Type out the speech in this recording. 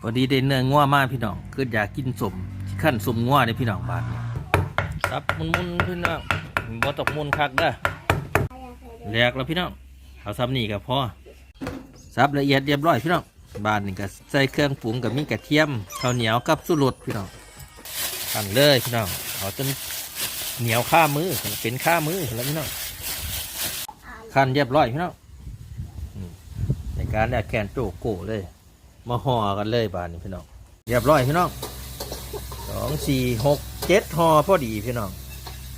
พอดีได้เนื้องัวมาพี่น้องคืออยากกินสมขั้นสมงัวเลยพี่น้องบาดนี้ครับมุนพี่น้องบ่ตกมุนคักเด้อแหลกแล้วพี่น้องเอาซ้ำนี่ก็พอซับละเอียดเรียบร้อยพี่น้องบาดนี่ก็ใส่เครื่องปรุงกับมีกระเทียมข้าวเหนียวกับสุรสพี่น้องตั้งเลยพี่น้องเอาจนเหนียวข้ามือเป็นข้ามือแล้วพี่น้องขั้นเรียบร้อยพี่น้องในการแดกแกนโจโก้เลยมาห่อกันเลยบาดนี้พี่น้องเรียบร้อยพี่น้อง2 4 6 7ห่อพอดีพี่น้อง